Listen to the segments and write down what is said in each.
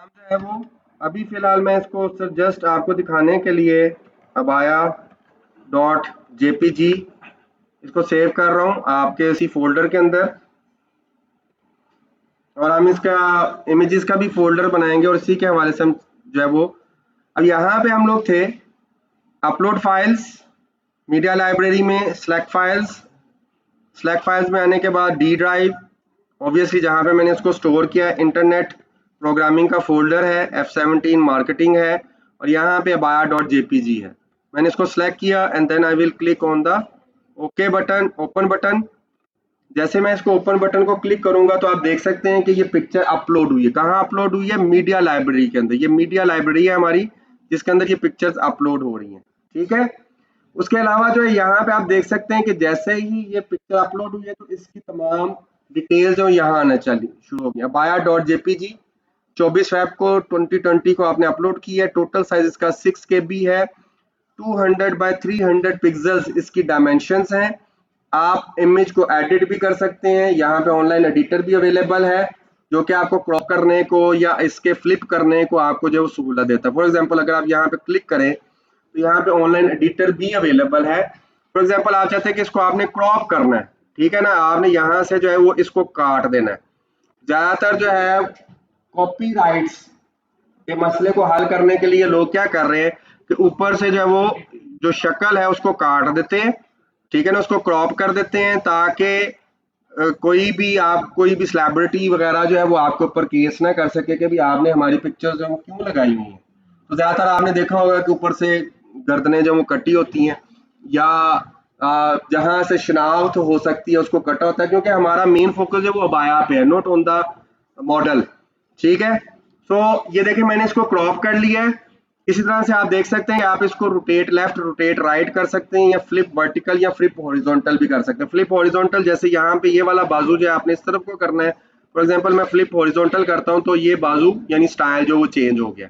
नाम जो है वो अभी फिलहाल मैं इसको जस्ट आपको दिखाने के लिए अबाया डॉट जेपीजी इसको सेव कर रहा हूँ आपके इसी फोल्डर के अंदर, और हम इसका इमेजेस का भी फोल्डर बनाएंगे और इसी के हवाले से हम जो है वो अब यहाँ पे हम लोग थे अपलोड फाइल्स, मीडिया लाइब्रेरी में सेलेक्ट फाइल्स में आने के बाद डी ड्राइव, ऑब्वियसली जहाँ पे मैंने इसको स्टोर किया है, इंटरनेट प्रोग्रामिंग का फोल्डर है, F17 मार्केटिंग है, और यहाँ पे अबाया डॉट जेपीजी है। मैंने इसको सेलेक्ट किया and then I will click on the okay button, open button. जैसे मैं इसको ओपन बटन को क्लिक करूंगा तो आप देख सकते हैं कि ये पिक्चर अपलोड हुई है। कहाँ अपलोड हुई है? मीडिया लाइब्रेरी के अंदर। ये मीडिया लाइब्रेरी है हमारी जिसके अंदर ये पिक्चर्स अपलोड हो रही हैं, ठीक है। उसके अलावा जो है यहाँ पे आप देख सकते हैं कि जैसे ही ये पिक्चर अपलोड हुई है तो इसकी तमाम डिटेल जो यहाँ आना चली शुरू हो गया। बाया डॉट जेपीजी 24 फेब को 2020 को आपने अपलोड की है। टोटल साइज इसका 6 KB है। 200 बाय 300 पिक्सल्स इसकी डायमेंशंस हैं। आप इमेज को एडिट भी कर सकते हैं। यहाँ पे ऑनलाइन एडिटर भी अवेलेबल है जो कि आपको क्रॉप करने को या इसके फ्लिप करने को आपको जो सहूलत देता है। फॉर एग्जांपल अगर आप यहाँ पे क्लिक करें तो यहाँ पे ऑनलाइन एडिटर भी अवेलेबल है। फॉर एग्जांपल आप चाहते हैं कि इसको आपने क्रॉप करना है, ठीक है ना, आपने यहाँ से जो है वो इसको काट देना है। ज्यादातर जो है कॉपीराइट्स के मसले को हल करने के लिए लोग क्या कर रहे हैं कि ऊपर से जो है वो जो शक्ल है उसको काट देते हैं, ठीक है ना, उसको क्रॉप कर देते हैं ताकि कोई भी सेलिब्रिटी वगैरह जो है वो आपके ऊपर केस ना कर सके कि भी आपने हमारी पिक्चर्स जो है वो क्यों लगाई हुई हैं। तो ज्यादातर आपने देखा होगा कि ऊपर से गर्दनें जो वो कटी होती हैं या जहां से शनाख्त हो सकती है उसको कटा होता है, क्योंकि हमारा मेन फोकस जो है वो अबाया पे है, नॉट ऑन द मॉडल, ठीक है। सो ये देखिए मैंने इसको क्रॉप कर लिया है। इसी तरह से आप देख सकते हैं आप इसको रोटेट लेफ्ट, रोटेट राइट कर सकते हैं, या फ्लिप वर्टिकल या फ्लिप हॉरिजॉन्टल भी कर सकते हैं। फ्लिप हॉरिजॉन्टल जैसे यहाँ पे ये वाला बाजू जो है आपने इस तरफ को करना है। फॉर एग्जांपल मैं फ्लिप हॉरिजॉन्टल करता हूँ तो ये बाजू यानी स्टाइल जो वो चेंज हो गया,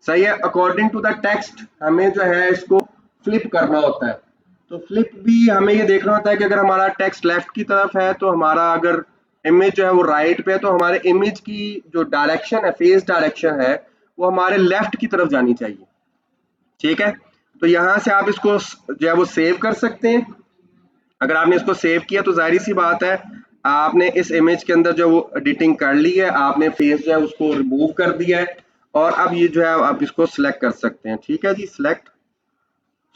सही है। अकॉर्डिंग टू द टेक्स्ट हमें जो है इसको फ्लिप करना होता है। तो फ्लिप भी हमें ये देखना होता है कि अगर हमारा टेक्स्ट लेफ्ट की तरफ है तो हमारा अगर इमेज जो है वो राइट पे है तो हमारे इमेज की जो डायरेक्शन है, फेस डायरेक्शन है, वो हमारे लेफ्ट की तरफ जानी चाहिए, ठीक है। तो यहाँ से आप इसको जो है वो सेव कर सकते हैं। अगर आपने इसको सेव किया तो जाहिर सी बात है आपने इस इमेज के अंदर जो वो एडिटिंग कर ली है, आपने फेस जो है उसको रिमूव कर दिया है, और अब ये जो है आप इसको सिलेक्ट कर सकते हैं, ठीक है जी, सिलेक्ट।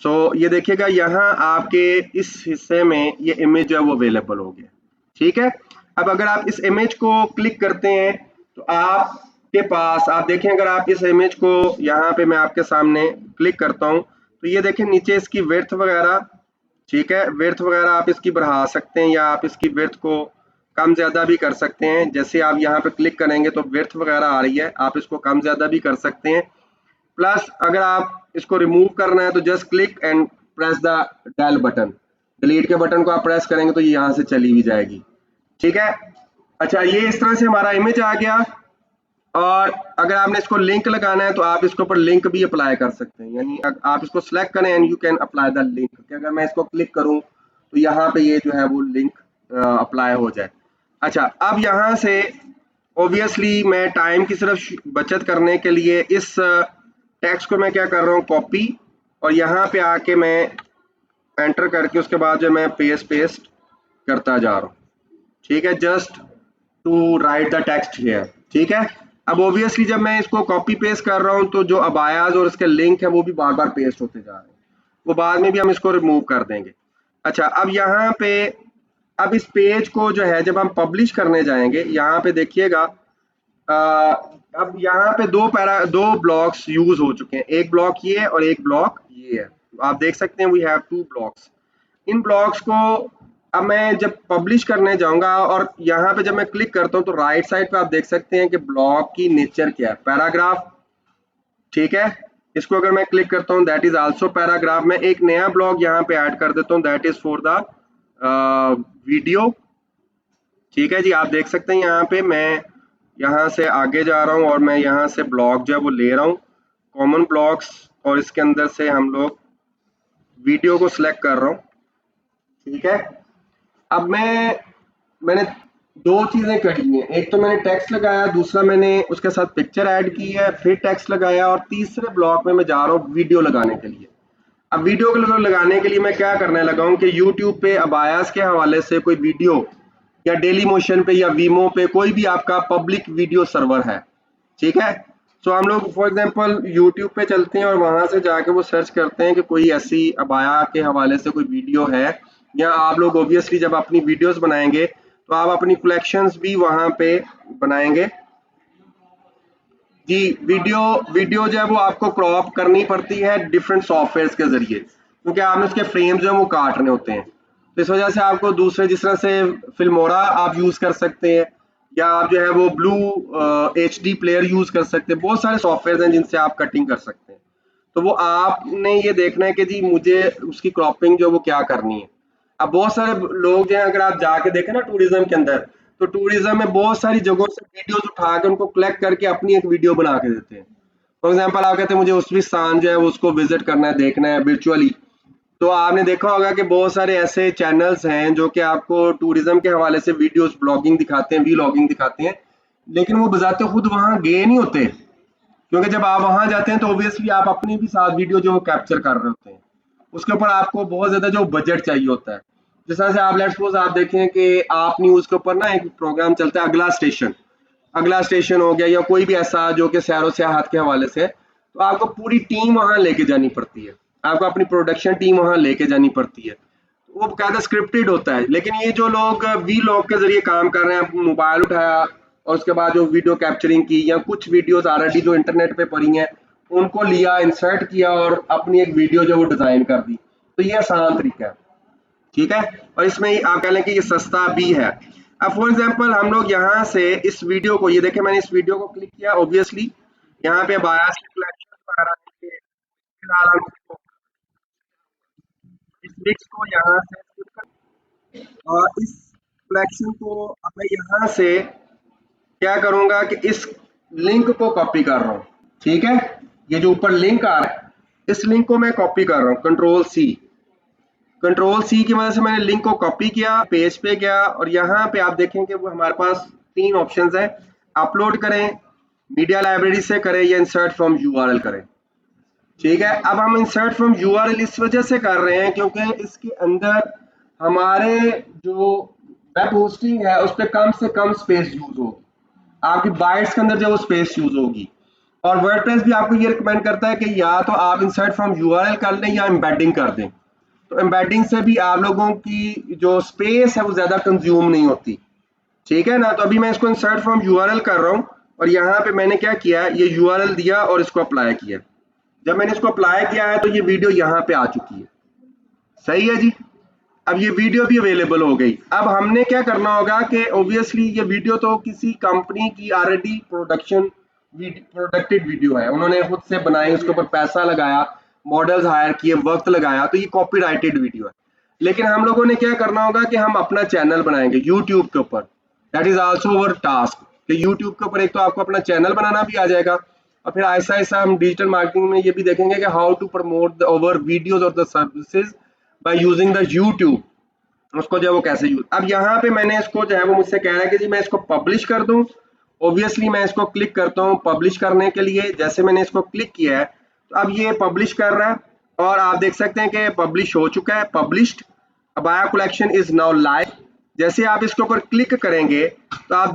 सो ये देखिएगा यहाँ आपके इस हिस्से में ये इमेज जो है वो अवेलेबल हो गया, ठीक है। अब अगर आप इस इमेज को क्लिक करते हैं तो आपके पास आप देखें, अगर आप इस इमेज को यहाँ पे मैं आपके सामने क्लिक करता हूँ तो ये देखें नीचे इसकी विड्थ वगैरह, ठीक है, विड्थ वगैरह आप इसकी बढ़ा सकते हैं या आप इसकी विड्थ को कम ज्यादा भी कर सकते हैं। जैसे आप यहाँ पे क्लिक करेंगे तो विड्थ वगैरह आ रही है, आप इसको कम ज्यादा भी कर सकते हैं। प्लस अगर आप इसको रिमूव करना है तो just click and press the del button, delete के बटन को आप प्रेस करेंगे तो ये यहाँ से चली भी जाएगी, ठीक है। अच्छा, ये इस तरह से हमारा इमेज आ गया। और अगर आपने इसको लिंक लगाना है तो आप इसके ऊपर लिंक भी अप्लाई कर सकते हैं, यानी आप इसको सिलेक्ट करें and you can apply the link, कि अगर मैं इसको क्लिक करूं तो यहाँ पे ये जो है वो लिंक अप्लाई हो जाए। अच्छा, अब यहाँ से ऑब्वियसली मैं टाइम की सिर्फ बचत करने के लिए इस टेक्स्ट को मैं क्या कर रहा हूँ, कॉपी, और यहाँ पे आके मैं एंटर करके उसके बाद जो मैं पेस्ट करता जा रहा हूँ, ठीक है, just to write the text here, ठीक है। अब ऑब्वियसली जब मैं इसको कॉपी पेस्ट कर रहा हूं तो जो अबायाज और इसके लिंक है वो भी बार बार पेस्ट होते जा रहे हैं, वो बाद में भी हम इसको रिमूव कर देंगे। अच्छा, अब यहाँ पे अब इस पेज को जो है जब हम पब्लिश करने जाएंगे, यहाँ पे देखिएगा अब यहाँ पे दो ब्लॉक्स यूज हो चुके हैं, एक ब्लॉक ये है और एक ब्लॉक ये है। आप देख सकते हैं वी हैव टू ब्लॉक्स। इन ब्लॉक्स को अब मैं जब पब्लिश करने जाऊंगा और यहाँ पे जब मैं क्लिक करता हूँ तो राइट साइड पे आप देख सकते हैं कि ब्लॉक की नेचर क्या है, पैराग्राफ, ठीक है। इसको अगर मैं क्लिक करता हूँ दैट इज आल्सो पैराग्राफ। मैं एक नया ब्लॉक यहाँ पे ऐड कर देता हूँ that is for the video, ठीक है जी। आप देख सकते हैं यहाँ पे मैं यहाँ से आगे जा रहा हूँ और मैं यहाँ से ब्लॉक जो है वो ले रहा हूँ, कॉमन ब्लॉक्स, और इसके अंदर से हम लोग वीडियो को सिलेक्ट कर रहा हूँ, ठीक है। अब मैंने दो चीजें करी हैं, एक तो मैंने टेक्स्ट लगाया, दूसरा मैंने उसके साथ पिक्चर ऐड की है, फिर टेक्स्ट लगाया, और तीसरे ब्लॉक में मैं जा रहा हूँ वीडियो लगाने के लिए। अब वीडियो को लगाने के लिए मैं क्या करने लगा हूँ कि यूट्यूब पे अबायास के हवाले से कोई वीडियो, या डेली मोशन पे या वीमो पे कोई भी आपका पब्लिक वीडियो सर्वर है, ठीक है। सो हम लोग फॉर एग्जांपल यूट्यूब पे चलते हैं और वहां से जाके वो सर्च करते हैं कि कोई ऐसी अबाया के हवाले से कोई वीडियो है, या आप लोग ऑब्वियसली जब अपनी वीडियोस बनाएंगे तो आप अपनी कलेक्शंस भी वहां पे बनाएंगे जी। वीडियो वीडियो जो है वो आपको क्रॉप करनी पड़ती है डिफरेंट सॉफ्टवेयर के जरिए, क्योंकि आपने उसके फ्रेम जो है वो काटने होते हैं। तो इस वजह से आपको दूसरे, जिस तरह से फिल्मोरा आप यूज कर सकते हैं, या आप जो है वो ब्लू HD प्लेयर यूज कर सकते हैं, बहुत सारे सॉफ्टवेयर हैं जिनसे आप कटिंग कर सकते हैं। तो वो आपने ये देखना है कि जी मुझे उसकी क्रॉपिंग जो है वो क्या करनी है। अब बहुत सारे लोग जो हैं, अगर आप जाके देखें ना टूरिज्म के अंदर, तो टूरिज्म में बहुत सारी जगहों से वीडियोस उठा के उनको कलेक्ट करके अपनी एक वीडियो बना के देते हैं। फॉर एग्जाम्पल आप कहते हैं मुझे उस भी स्थान जो है वो उसको विजिट करना है, देखना है वर्चुअली। तो आपने देखा होगा कि बहुत सारे ऐसे चैनल्स हैं जो कि आपको टूरिज्म के हवाले से वीडियोस ब्लॉगिंग दिखाते हैं, वीलॉगिंग दिखाते हैं, लेकिन वो बजाते खुद वहां गए नहीं होते, क्योंकि जब आप वहां जाते हैं तो ऑब्वियसली आप अपनी भी साथ वीडियो जो कैप्चर कर रहे होते हैं, उसके ऊपर आपको बहुत ज्यादा जो बजट चाहिए होता है। जिस तरह से आप लेट्स सपोज आप देखें कि आप न्यूज के ऊपर ना एक प्रोग्राम चलता है अगला स्टेशन, अगला स्टेशन हो गया, या कोई भी ऐसा जो कि सैरो सियाहत के हवाले से है, तो आपको पूरी टीम वहां लेके जानी पड़ती है, आपको अपनी प्रोडक्शन टीम वहां लेके जानी पड़ती है। वो कहता स्क्रिप्टेड होता है, लेकिन ये जो लोग वी लॉग के जरिए काम कर रहे हैं, मोबाइल उठाया और उसके बाद जो वीडियो कैप्चरिंग की, या कुछ वीडियोस ऑलरेडी जो इंटरनेट पे पड़ी हैं उनको लिया, इंसर्ट किया और अपनी एक वीडियो जो वो डिजाइन कर दी, तो ये आसान तरीका है, ठीक है। और इसमें आप कह लें कि ये सस्ता भी है। अब फॉर एग्जांपल हम लोग यहाँ से इस वीडियो को, ये देखें मैंने इस वीडियो को क्लिक किया, ऑब्वियसली यहाँ पे बायस की कलेक्शन वगैरह के फिलहाल हम इसको, इस मिक्स को यहाँ से skip और इस कलेक्शन को अब मैं यहाँ से क्या करूंगा कि इस लिंक को कॉपी कर रहा हूँ, ठीक है। ये जो ऊपर लिंक आ रहा है, इस लिंक को मैं कॉपी कर रहा हूँ, कंट्रोल सी की मदद से मैंने लिंक को कॉपी किया, पेज पे गया, और यहाँ पे आप देखेंगे वो हमारे पास तीन ऑप्शंस हैं, अपलोड करें, मीडिया लाइब्रेरी से करें, या इंसर्ट फ्रॉम यूआरएल करें, ठीक है। अब हम इंसर्ट फ्रॉम यूआरएल इस वजह से कर रहे हैं क्योंकि इसके अंदर हमारे जो वेब होस्टिंग है उस पर कम से कम स्पेस यूज होगी, आपकी बाइट्स के अंदर जो स्पेस यूज होगी। और वर्डप्रेस भी आपको ये रिकमेंड करता है कि या तो आप इंसर्ट फ्रॉम यूआरएल कर लें या एम्बेडिंग कर दें, तो एम्बेडिंग से भी आप लोगों की जो स्पेस है वो ज्यादा कंज्यूम नहीं होती, ठीक है ना। तो अभी मैं इसको इंसर्ट फ्रॉम यूआरएल कर रहा हूँ, और यहाँ पे मैंने क्या किया, ये यूआरएल दिया और इसको अप्लाई किया। जब मैंने इसको अप्लाई किया है तो ये वीडियो यहाँ पे आ चुकी है, सही है जी। अब ये वीडियो भी अवेलेबल हो गई। अब हमने क्या करना होगा कि ऑब्वियसली ये वीडियो तो किसी कंपनी की ऑलरेडी प्रोडक्टेड वीडियो है, उन्होंने खुद से बनाई, उसके ऊपर पैसा लगाया, मॉडल्स हायर किए, वक्त लगाया, तो ये कॉपीराइटेड वीडियो है। लेकिन हम लोगों ने क्या करना होगा कि हम अपना चैनल बनाएंगे यूट्यूब के ऊपर, that is also our task, कि यूट्यूब के ऊपर एक तो आपको अपना चैनल बनाना भी आ जाएगा, और फिर ऐसा ऐसा हम डिजिटल मार्केटिंग में ये भी देखेंगे कि how to promote our videos और the services by using the YouTube, उसको जो है वो कैसे यूज। अब यहाँ पे मैंने इसको जो है वो मुझसे कह रहा है कि जी मैं इसको पब्लिश कर दूं, ऑब्वियसली मैं इसको क्लिक करता हूँ पब्लिश करने के लिए। जैसे मैंने इसको क्लिक किया है तो अब ये पब्लिश कर रहा है, और आप देख सकते हैं कि पब्लिश हो चुका है, published, abaya collection is now live. जैसे आप इसके ऊपर क्लिक करेंगे तो आप